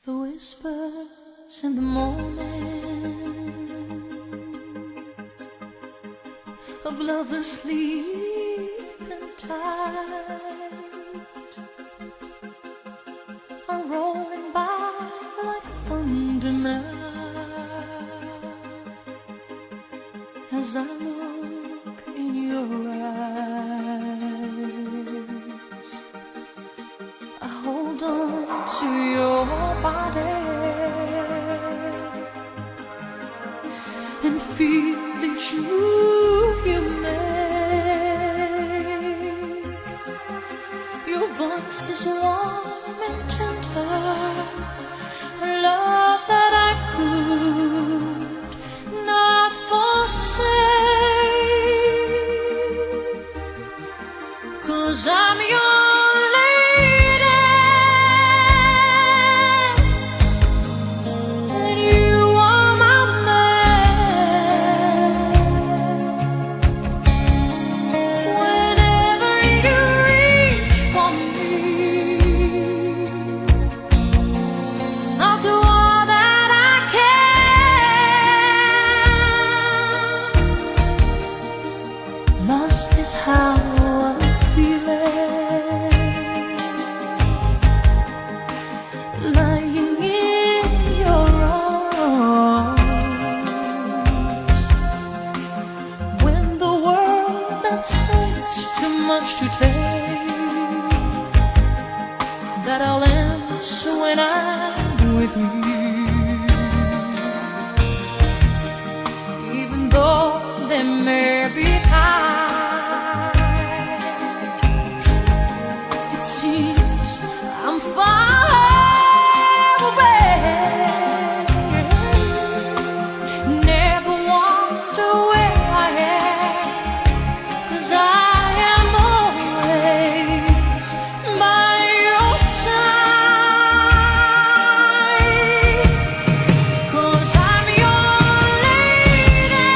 The whispers in the morning of lovers sleeping tight are rolling by like thunder now as I look in your eyes. I hold on to your body and feel each move you make. Your voice is warm and tender, a love that I could not forsake, 'cause I'm your is how I'm feeling, lying in your arms, when the world that says too much to take, that I'll answer when I'm with you, even though there may be times I'm far away, never wonder where I am, 'cause I am always by your side, 'cause I'm your lady.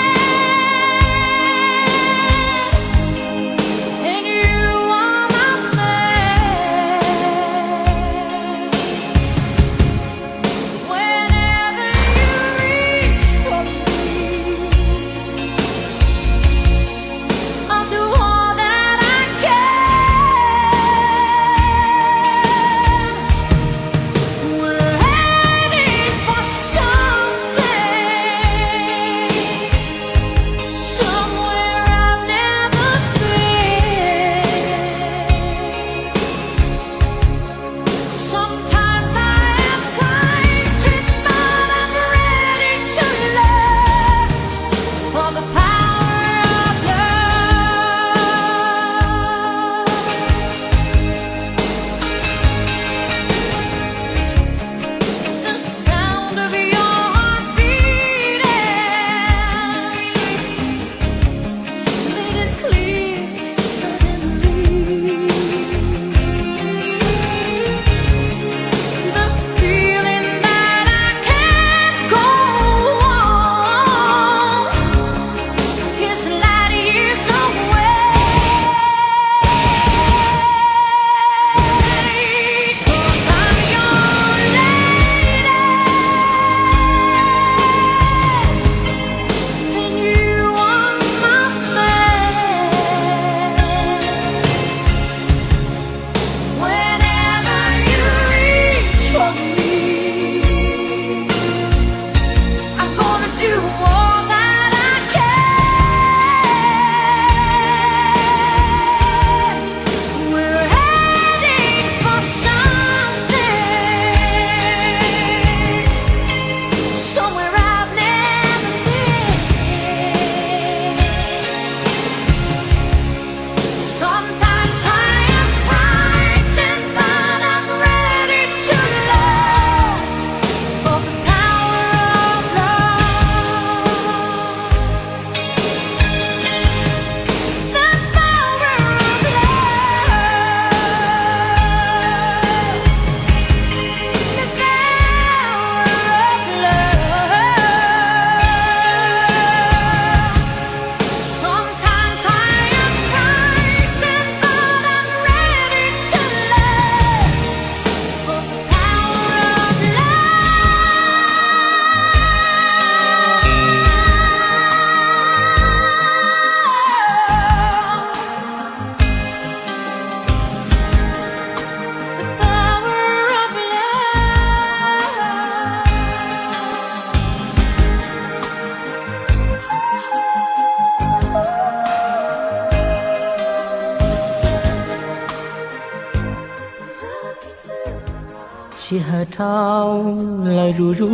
chỉ hờ thao lời ru ru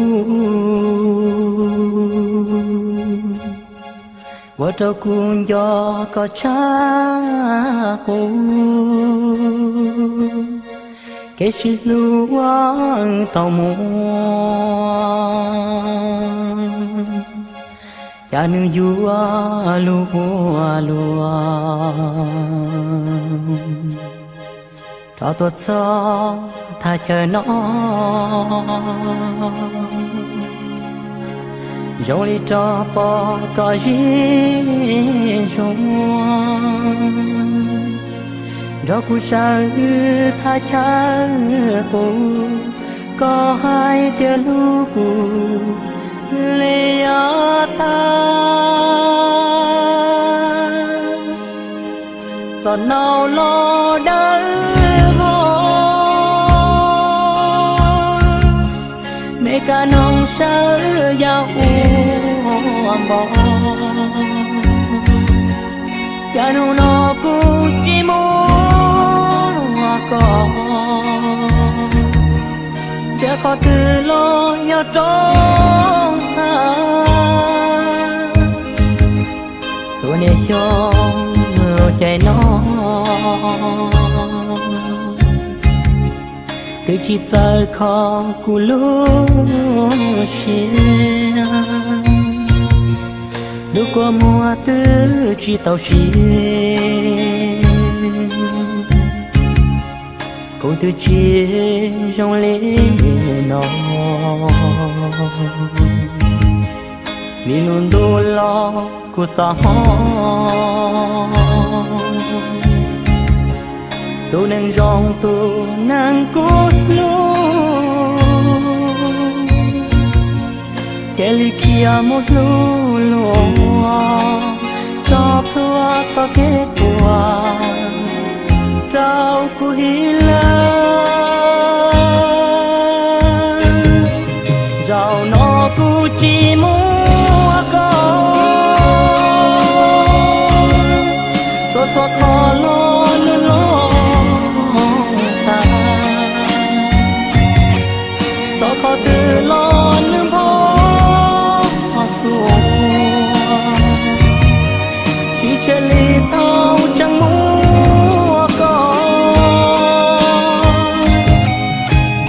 vợ trâu cuốn gió có cha cô cái sự luang tàu muôn cha nữ vua lúa lúa cho tuột gió tha chờ nó dẫu đi cho bỏ có gì trong đó cũng sao tha cha cô có hai tia lũ lê ta sao nào lo đỡ mẹ cả nông sơ giao uổng bỏ cha nô nó cũng chỉ muốn có cha khó từ lo nhớ trong ta tôi nghe xong chạy nó cứ chỉ giờ khó cu lúc xia lúc qua mùa tư chỉ tàu xia cũng từ chia trong lễ nó vì luôn đô lo của xã tôi đang rong tôi đang cốt luôn cái ly kia một lú lúa cho plua cho kết quả trao của hi lớn rau nó cũng chỉ mua con cho khó lo luôn lo ta cho khó từ lo nương bỏ xuống chỉ chơi ly thao chẳng mua con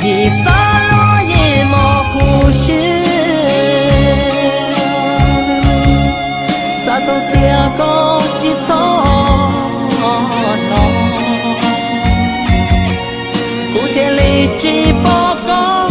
vì xa lo về mò cuộc xa tôi kia có chỉ gió nó cụ thể lý chỉ bỏ con